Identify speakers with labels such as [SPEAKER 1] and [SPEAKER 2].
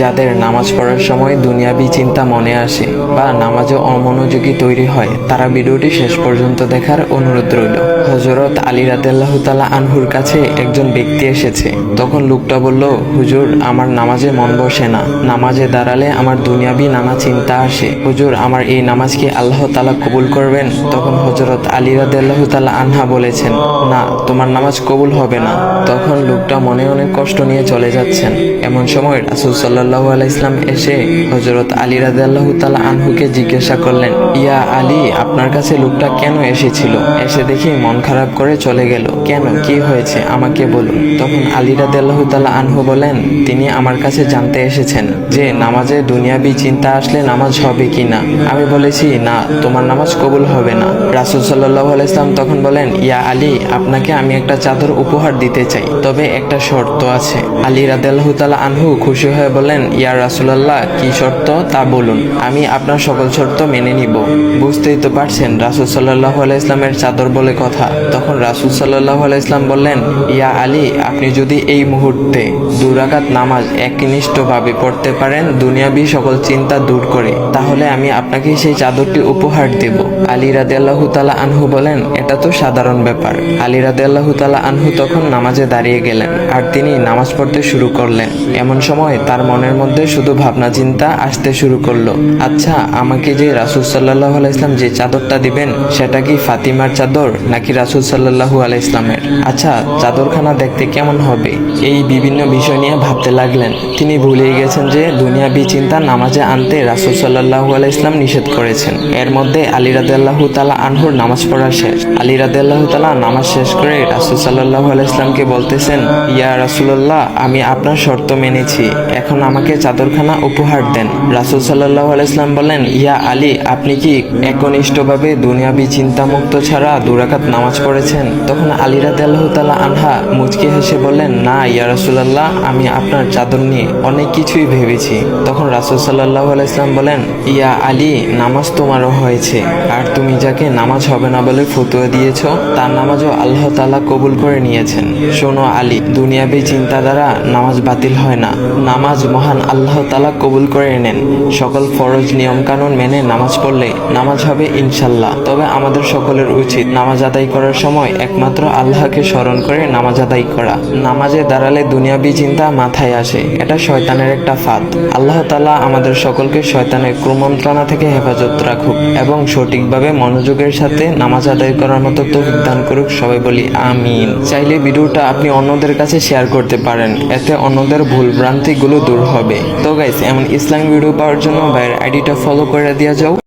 [SPEAKER 1] যাদের নামাজ পড়ার সময় দুনিয়াবি চিন্তা মনে আসে বা নামাজে অমনোযোগী তৈরি হয়, তারা ভিডিওটি শেষ পর্যন্ত দেখার অনুরোধ রইল। হযরত আলী রাদিয়াল্লাহু তাআলা আনহুর কাছে একজন ব্যক্তি এসেছে। তখন লোকটা বলল, হুজুর, আমার নামাজে মন বসে না। নামাজে দাঁড়ালে আমার দুনিয়াবি নানা চিন্তা আসে। হুজুর, আমার এই নামাজ কি আল্লাহ তাআলা কবুল করবেন? তখন হযরত আলী রাদিয়াল্লাহু তাআলা আনহা বলেছেন, না, তোমার নামাজ কবুল হবে না। তখন লোকটা মনে অনেক কষ্ট নিয়ে চলে যাচ্ছেন। এমন সময় রাসূল সাল্লাল্লাহু আলাইহি ওয়াসাল্লাম এসে হযরত আলী রাদিয়াল্লাহু তাআলা আনহুকে জিজ্ঞাসা করলেন, ইয়া আলী, আপনার কাছে লোকটা কেন এসেছিল? এসে দেখি মন খারাপ করে চলে গেল। কেন, কি হয়েছে আমাকে বলুন। তখন আলী রাদিয়াল্লাহু তাআলা আনহু বলেন, তিনি আমার কাছে জানতে এসেছেন যে নামাজে দুনিয়াবি চিন্তা আসলে নামাজ হবে কিনা। আমি বলেছি, না, তোমার নামাজ কবুল হবে না। রাসূল সাল্লাল্লাহু আলাইহি ওয়াসাল্লাম তখন বলেন, ইয়া আলী, আপনাকে আমি একটা চাদর উপহার দিতে চাই, তবে একটা শর্ত আছে। আলী রাদিয়াল্লাহু তাআলা আনহু খুশি হয়ে বলেন, ইয়া রাসূলুল্লাহ, কি শর্ত তা বলুন, আমি আপনার সকল শর্ত মেনে নিব। বুঝতেই তো পারছেন রাসূল সাল্লাল্লাহু আলাইহি ওয়াসাল্লামের চাদর বলে কথা। তখন রাসূল সাল্লাল্লাহু আলাইহি ওয়াসাল্লাম বললেন, ইয়া আলী, আপনি যদি এই মুহূর্তে 2 রাকাত নামাজ একনিষ্ঠভাবে পড়তে পারেন দুনিয়াবি সকল চিন্তা দূর করে, তাহলে আমি আপনাকে সেই চাদরটি উপহার দেব। আলী রাদিয়াল্লাহু তাআলা আনহু বলেন, এটা তো সাধারণ ব্যাপার। আলী রাদিয়াল্লাহু তাআলা আনহু তখন নামাজে দাঁড়িয়ে গেলেন আর তিনি নামাজ পড়তে শুরু করলেন। এমন সময় তার মনের মধ্যে শুধু ভাবনা চিন্তা আসতে শুরু করলো, আচ্ছা, আমাকে যে রাসূল সাল্লাল্লাহু আলাইহি ওয়াসাল্লাম যে চাদরটা দিবেন, সেটা কি ফাতিমার চাদর নাকি রাসূল সাল্লাল্লাহু আলাইহি ওয়াসাল্লামের? আচ্ছা, চাদরখানা দেখতে কেমন হবে? এই বিভিন্ন বিষয় নিয়ে ভাবতে লাগলেন। তিনি ভুলেই গেছেন যে দুনিয়াবি চিন্তা নামাজে আনতে রাসূল সাল্লাল্লাহু আলাইহি ওয়াসাল্লাম নিষেধ করেছেন। এর মধ্যে আলী রাদিয়াল্লাহু তাআলা আনহুর নামাজ পড়া শেষ। আলী রাদিয়াল্লাহু তাআলা নামাজ শেষ করে রাসূল সাল্লাল্লাহু আলাইহি ওয়াসাল্লামকে বলতেছেন, ইয়া রাসূলুল্লাহ, আমি আপনার শর্ত মেনেছি, এখন আমাকে চাদরখানা উপহার দেন। রাসূল সাল্লাল্লাহু আলাইহি ওয়াসাল্লাম বলেন, ইয়া আলী, আপনি কি একনিষ্ঠভাবে দুনিয়াবি চিন্তামুক্ত ছাড়া 2 রাকাত নামাজ পড়েছেন? তখন আলী রাদিয়াল্লাহু তাআলা আনহা মুচকি হেসে বললেন, না ইয়া রাসূলুল্লাহ, আমি আপনার চাদর নিয়ে অনেক কিছুই ভেবেছি। তখন রাসূল সাল্লাল্লাহু আলাইহি ওয়াসাল্লাম বলেন, ইয়া আলী, নামাজ তোমারও হয়েছে, আর তুমি যাকে নামাজ হবে না বলে ফতোয়া দিয়েছো, তার নামাজও আল্লাহ তাআলা কবুল করে নিয়েছেন। শোনো আলী, দুনিয়াবি চিন্তা দ্বারা নামাজ বাতিল হয় না, নামাজ মহান আল্লাহ তাআলা কবুল করে নেন। সকল ফরজ নিয়ম কানুন মেনে নামাজ পড়লে নামাজ হবে ইনশাল্লাহ। তবে আমাদের সকলের উচিত নামাজ আদায় করার সময় একমাত্র আল্লাহকে স্মরণ করে নামাজ আদায় করা। নামাজে দাঁড়ালে দুনিয়াবি চিন্তা মাথায় আসে, এটা শয়তানের একটা ফাঁদ। আল্লাহ তাআলা আমাদের সকলকে শয়তানের কুমন্ত্রণা থেকে হেফাজত রাখুক এবং সঠিকভাবে মনোযোগের সাথে নামাজ আদায় করার মতো তৌফিক দান করুক। সবাই বলি আমিন। চাইলে ভিডিওটা আপনি অন্যদের কাছে শেয়ার করতে পারেন, এতে অন্যদের ভুল ভ্রান্তিগুলো দূর হবে। তো গাইস, এমন ইসলামিক ভিডিও পাওয়ার জন্য ভাইয়ের আইডিটা ফলো করে দিয়ে যাও।